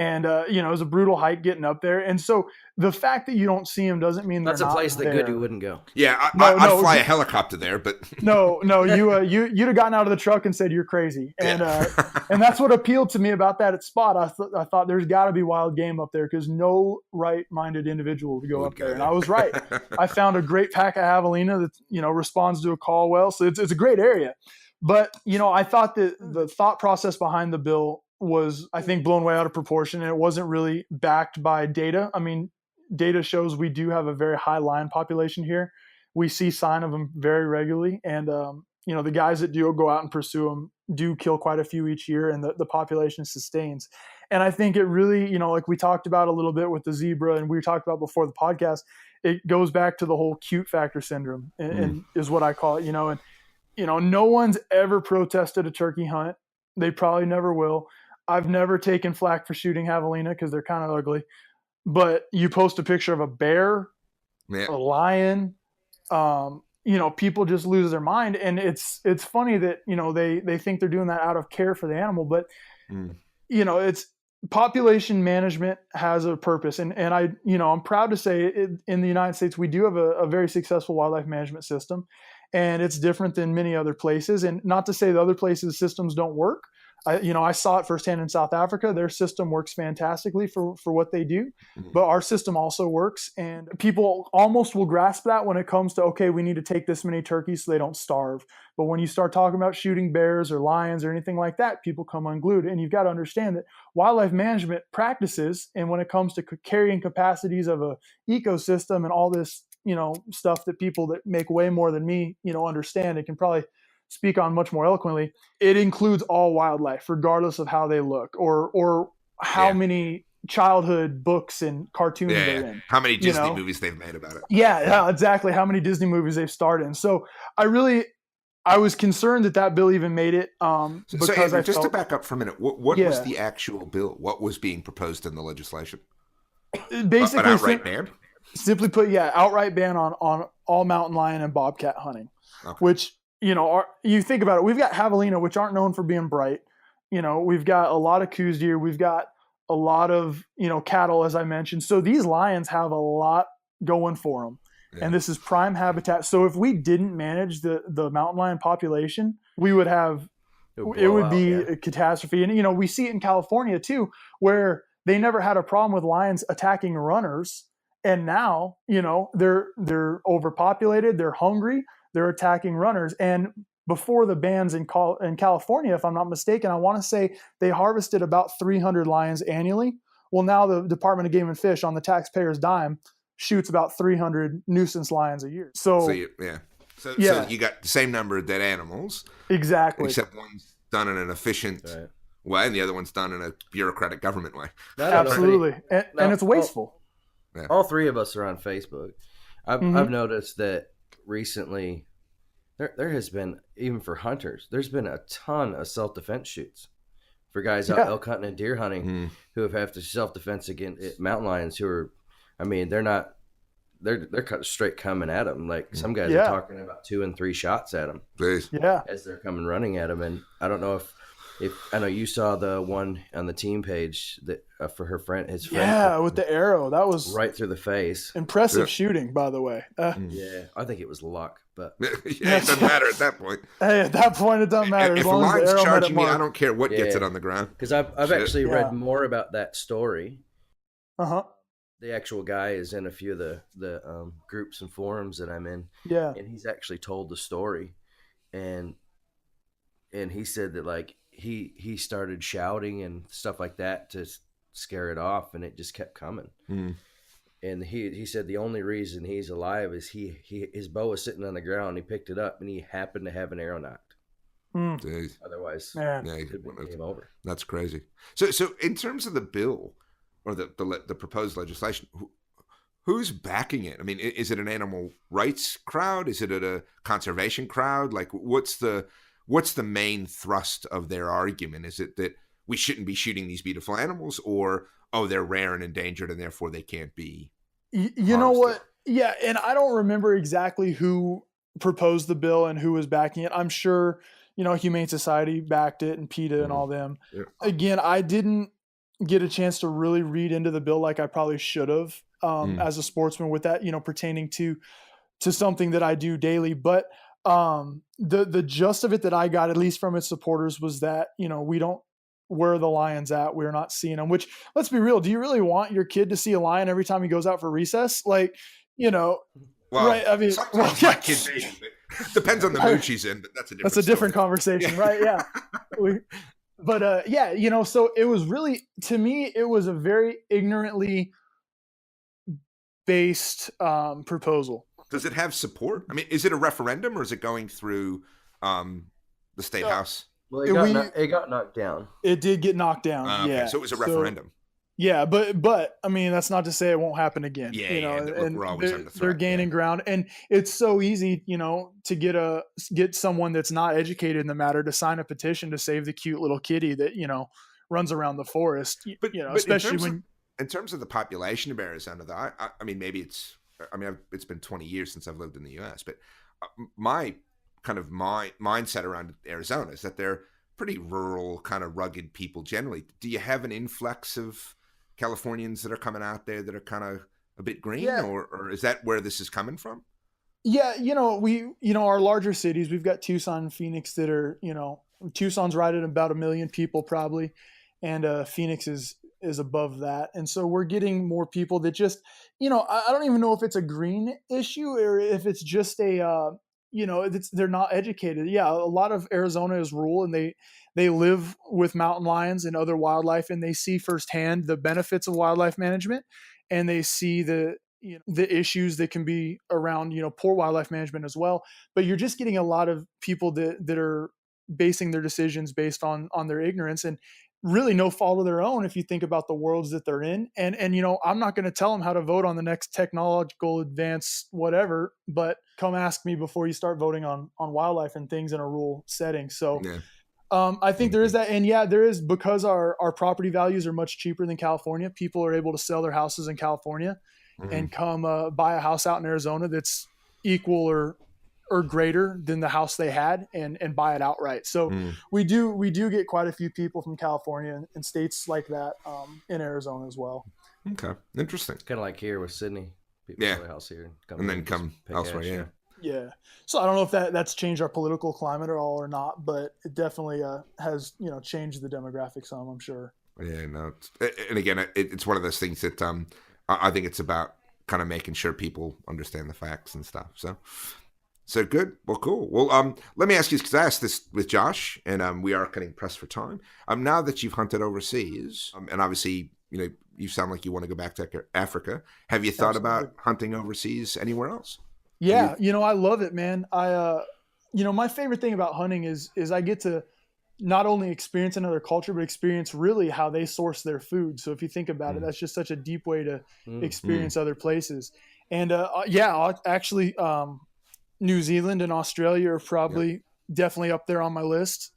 And, it was a brutal hike getting up there. And so the fact that you don't see them doesn't mean That's they're a not place that there. Goody wouldn't go. Yeah, No, I'd fly a helicopter there, but No, you'd have gotten out of the truck and said you're crazy, and Yeah. and that's what appealed to me about that spot. I thought there's got to be wild game up there because no right-minded individual would go Would up go there, and there. I was right. I found a great pack of javelina that responds to a call well, so it's a great area. But I thought that the thought process behind the bill was, I think, blown way out of proportion, and it wasn't really backed by data. I mean, data shows we do have a very high lion population here. We see sign of them very regularly, and the guys that do go out and pursue them do kill quite a few each year, and the population sustains. And I think it really, like we talked about a little bit with the zebra, and we talked about before the podcast, it goes back to the whole cute factor syndrome, and is what I call it. And no one's ever protested a turkey hunt. They probably never will. I've never taken flack for shooting javelina because they're kind of ugly. But you post a picture of a bear, Yeah. a lion, people just lose their mind. And it's funny that, they think they're doing that out of care for the animal, but it's population management has a purpose, and I'm proud to say in the United States we do have a very successful wildlife management system, and it's different than many other places. And not to say that other places systems don't work. I saw it firsthand in South Africa. Their system works fantastically for what they do, but our system also works. And people almost will grasp that when it comes to, okay, we need to take this many turkeys so they don't starve. But when you start talking about shooting bears or lions or anything like that, people come unglued. And you've got to understand that wildlife management practices, and when it comes to carrying capacities of a ecosystem and all this, stuff that people that make way more than me, understand, it can probably speak on much more eloquently. It includes all wildlife, regardless of how they look or how many childhood books and cartoons they're in. How many Disney movies they've made about it. Yeah, exactly. How many Disney movies they've starred in. So I was concerned that bill even made it. So Andrew, just to back up for a minute, what was the actual bill? What was being proposed in the legislation? Basically, an outright ban? Simply put, outright ban on all mountain lion and bobcat hunting, which, you think about it, we've got javelina, which aren't known for being bright. We've got a lot of coos deer. We've got a lot of, cattle, as I mentioned. So these lions have a lot going for them. Yeah. And this is prime habitat. So if we didn't manage the mountain lion population, we would have, it would be a catastrophe. And, we see it in California too, where they never had a problem with lions attacking runners. And now, they're overpopulated, they're hungry, they're attacking runners. And before the bans in California, if I'm not mistaken, I want to say they harvested about 300 lions annually. Well, now the Department of Game and Fish, on the taxpayer's dime, shoots about 300 nuisance lions a year. So you got the same number of dead animals. Exactly. Except one's done in an efficient way and the other one's done in a bureaucratic government way. Absolutely. And it's wasteful. All three of us are on Facebook. I've noticed that recently there has been, even for hunters, there's been a ton of self-defense shoots for guys out elk hunting and deer hunting who have had to self-defense against mountain lions who are, they're straight coming at them. Like some guys are talking about 2 and 3 shots at them as they're coming running at them. And I don't know if I know you saw the one on the team page that for his friend. With the arrow. That was right through the face. Impressive shooting, by the way. I think it was luck, but it doesn't matter at that point. Hey, at that point, it doesn't matter. If a line's charging me, I don't care what gets it on the ground. Because I've actually read more about that story. The actual guy is in a few of the groups and forums that I'm in. Yeah, and he's actually told the story, and he said that like he started shouting and stuff like that to scare it off, and it just kept coming. And he said the only reason he's alive is his bow was sitting on the ground. He picked it up and he happened to have an arrow knocked. Otherwise, it could be game over. That's crazy. So in terms of the bill or the proposed legislation, who's backing it? I mean, is it an animal rights crowd? Is it a conservation crowd? Like, what's the main thrust of their argument? Is it that we shouldn't be shooting these beautiful animals, or they're rare and endangered and therefore they can't be you know what? Yeah, and I don't remember exactly who proposed the bill and who was backing it. I'm sure, Humane Society backed it and PETA and all them. Yeah. Again, I didn't get a chance to really read into the bill like I probably should have as a sportsman with that, pertaining to something that I do daily. But the gist of it that I got, at least from its supporters, was that, we don't, where are the lions at? We're not seeing them, which, let's be real. Do you really want your kid to see a lion every time he goes out for recess? Like, well, right. I mean, sometimes my kid depends on the mood she's in, but that's a different conversation, right? Yeah. So it was really, to me, it was a very ignorantly based proposal. Does it have support? I mean, is it a referendum or is it going through the state house? Well, it got knocked down. It did get knocked down. Okay, so it was a referendum. Yeah, but I mean, that's not to say it won't happen again. And we're always under threat. They're gaining ground, and it's so easy, to get someone that's not educated in the matter to sign a petition to save the cute little kitty that runs around the forest. But especially in terms of the population of Arizona, though, I mean, maybe it's been 20 years since I've lived in the U.S., but my kind of mindset around Arizona is that they're pretty rural, kind of rugged people generally. Do you have an influx of Californians that are coming out there that are kind of a bit green, Yeah. or is that where this is coming from? Yeah, our larger cities, we've got Tucson and Phoenix that are, Tucson's right at about 1 million people probably, and Phoenix is above that. And so we're getting more people that just, I don't even know if it's a green issue or if it's just they're not educated. Yeah, a lot of Arizona is rural, and they live with mountain lions and other wildlife, and they see firsthand the benefits of wildlife management, and they see the issues that can be around, poor wildlife management as well. But you're just getting a lot of people that are basing their decisions based on their ignorance and really no fault of their own. If you think about the worlds that they're in, and I'm not going to tell them how to vote on the next technological advance, whatever, but come ask me before you start voting on wildlife and things in a rural setting. So Yeah. I think there is that. And yeah, there is, because our property values are much cheaper than California. People are able to sell their houses in California and come buy a house out in Arizona that's equal or greater than the house they had, and buy it outright. So we do get quite a few people from California and states like that in Arizona as well. Okay, interesting. Kind of like here with Sydney. People sell their house here and then come elsewhere. cash, Yeah. So I don't know if that's changed our political climate at all or not, but it definitely has changed the demographic some, I'm sure. Yeah, no. And again, it's one of those things that I think it's about kind of making sure people understand the facts and stuff. So good. Well, cool. Well, let me ask you, because I asked this with Josh, and we are getting pressed for time. Now that you've hunted overseas, and obviously, you sound like you want to go back to Africa. Have you thought about hunting overseas anywhere else? Yeah, I love it, man. My favorite thing about hunting is I get to not only experience another culture, but experience really how they source their food. So if you think about it, that's just such a deep way to experience other places. And actually, New Zealand and Australia are probably definitely up there on my list.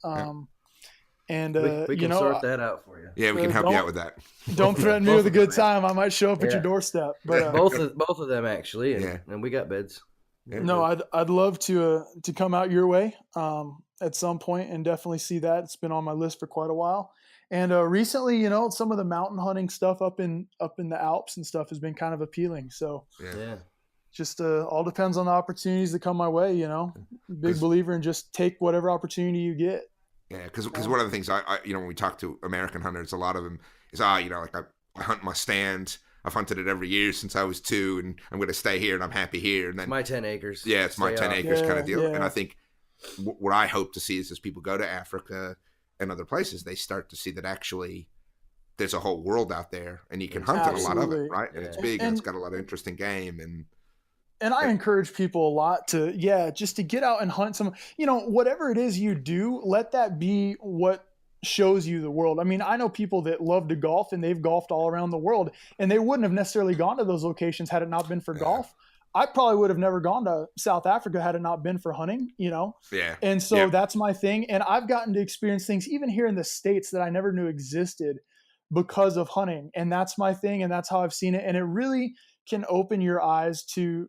And we can sort that out for you. Yeah, we can help you out with that. Don't threaten me with a good time. I might show up at your doorstep. But both of them actually, and we got beds. Yeah, no, I'd love to come out your way at some point and definitely see that. It's been on my list for quite a while. And recently, some of the mountain hunting stuff up in the Alps and stuff has been kind of appealing. So just all depends on the opportunities that come my way. Big believer in just take whatever opportunity you get. Yeah, because one of the things I when we talk to American hunters, a lot of them is like I hunt my stand. I've hunted it every year since I was 2, and I'm going to stay here, and I'm happy here. And then it's my 10 acres. Yeah, it's my 10 acres kind of deal. Yeah. And I think what I hope to see is as people go to Africa and other places, they start to see that actually there's a whole world out there, and you can hunt in a lot of it, right? And it's big, and it's got a lot of interesting game. And I encourage people a lot to, just to get out and hunt some, whatever it is you do, let that be what shows you the world. I mean, I know people that love to golf, and they've golfed all around the world, and they wouldn't have necessarily gone to those locations had it not been for golf. I probably would have never gone to South Africa had it not been for hunting, Yeah. And so that's my thing. And I've gotten to experience things even here in the States that I never knew existed because of hunting. And that's my thing. And that's how I've seen it. And it really can open your eyes to,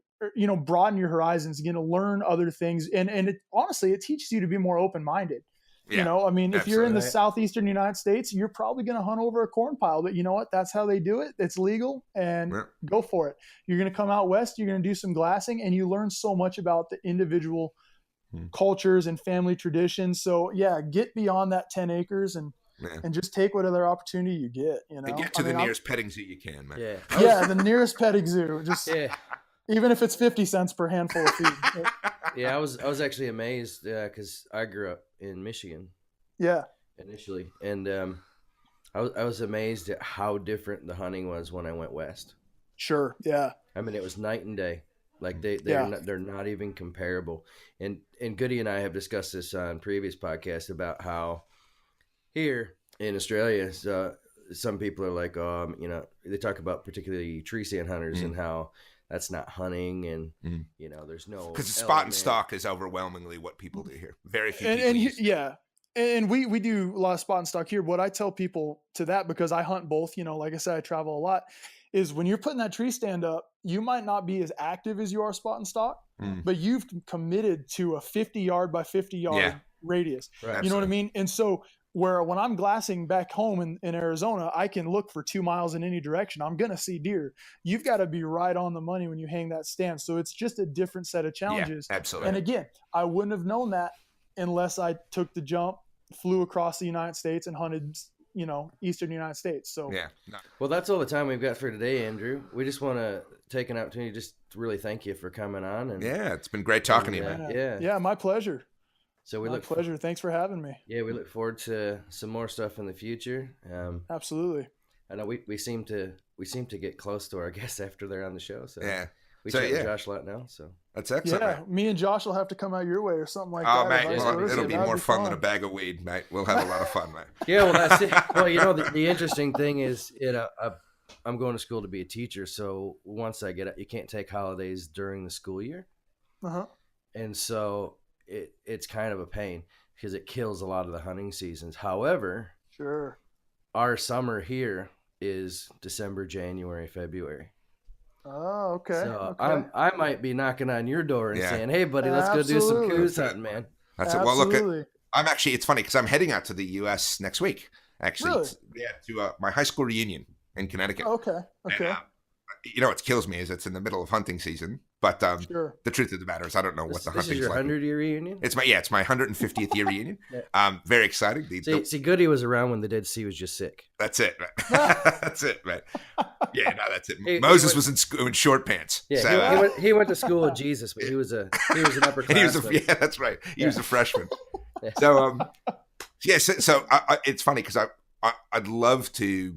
broaden your horizons, learn other things. And honestly, it teaches you to be more open-minded. Yeah, if you're in the southeastern United States, you're probably going to hunt over a corn pile, but you know what? That's how they do it. It's legal, and go for it. You're going to come out west, you're going to do some glassing, and you learn so much about the individual cultures and family traditions. So get beyond that 10 acres and just take whatever opportunity you get, And get to the nearest petting zoo you can, man. The nearest petting zoo. Just even if it's 50 cents per handful of feed. I was actually amazed because I grew up in Michigan. Initially, and I was amazed at how different the hunting was when I went west. Sure. Yeah. I mean, it was night and day. Like they're not even comparable. And Goody and I have discussed this on previous podcasts about how here in Australia, some people are like, they talk about particularly tree stand hunters and how that's not hunting, and there's no, because spot and stalk is overwhelmingly what people do here. Very few people. And we do a lot of spot and stalk here. What I tell people to that, because I hunt both, like I said, I travel a lot, is when you're putting that tree stand up, you might not be as active as you are spot and stalk, but you've committed to a 50 yard by 50 yard radius. Right. You know what I mean? And so where when I'm glassing back home in Arizona, I can look for 2 miles in any direction. I'm going to see deer. You've got to be right on the money when you hang that stand. So it's just a different set of challenges. Yeah, absolutely. And again, I wouldn't have known that unless I took the jump, flew across the United States and hunted, Eastern United States. So Yeah. No. Well, that's all the time we've got for today, Andrew. We just want to take an opportunity just to really thank you for coming on. And Yeah, it's been great talking to you, man. Yeah, my pleasure. So my pleasure. Thanks for having me. Yeah, we look forward to some more stuff in the future. Absolutely. I know we seem to get close to our guests after they're on the show. So Yeah. we chat with Josh a lot now. So that's excellent. Yeah, mate. Me and Josh will have to come out your way or something like Oh, that. mate, it'll be more fun than a bag of weed, mate. We'll have a lot of fun, mate. Yeah, well, that's it. Well, the interesting thing is, I'm going to school to be a teacher. So once I get it, you can't take holidays during the school year. Uh-huh. And so it's kind of a pain because it kills a lot of the hunting seasons. However, sure, our summer here is December, January, February. Oh, okay. So okay. I might be knocking on your door and saying, "Hey, buddy, let's go do some coos hunting, man." That's it. Well, look, I'm actually. It's funny because I'm heading out to the U.S. next week. Actually, really? To my high school reunion in Connecticut. Okay. And, what kills me is it's in the middle of hunting season. But the truth of the matter is, I don't know what the hunting's like. This is your 100-year reunion? It's my 150th year reunion. Very exciting. See, Goody was around when the Dead Sea was just sick. That's it, man. That's it, man. Yeah, no, that's it. Moses was in school in short pants. Yeah, so, he went to school with Jesus, but he was an upperclassman. Yeah, that's right. He was a freshman. So so it's funny because I'd love to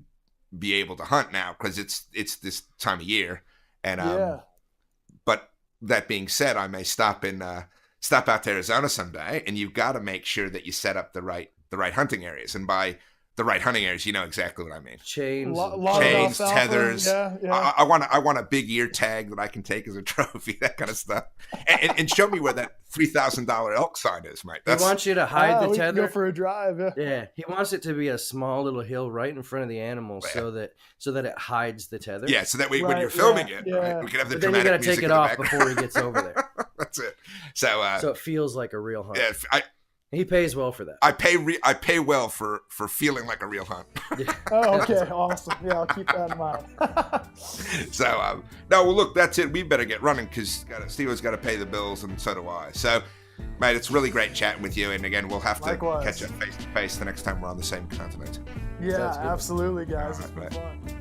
be able to hunt now because it's this time of year, and but that being said, I may stop out to Arizona someday, and you've got to make sure that you set up the right hunting areas. And by the right hunting areas, you know exactly what I mean. Chains, tethers. Yeah. I want a big ear tag that I can take as a trophy, that kind of stuff, and show me where that $3,000 elk sign is, mate. He wants you to hide the tether. Go for a drive. Yeah, he wants it to be a small little hill right in front of the animal, so that it hides the tether. Yeah, so that when you're filming it, right, we can have the dramatic music. Then you got to take it off before he gets over there. That's it. So it feels like a real hunt. Yeah, he pays well for that. I pay well for feeling like a real hunt. Yeah. Oh, okay, awesome. Yeah, I'll keep that in mind. So, no, well, look, that's it. We better get running because Steve-O's got to pay the bills, and so do I. So, mate, it's really great chatting with you. And again, we'll have to catch up face to face the next time we're on the same continent. Yeah, absolutely, guys. It's been fun.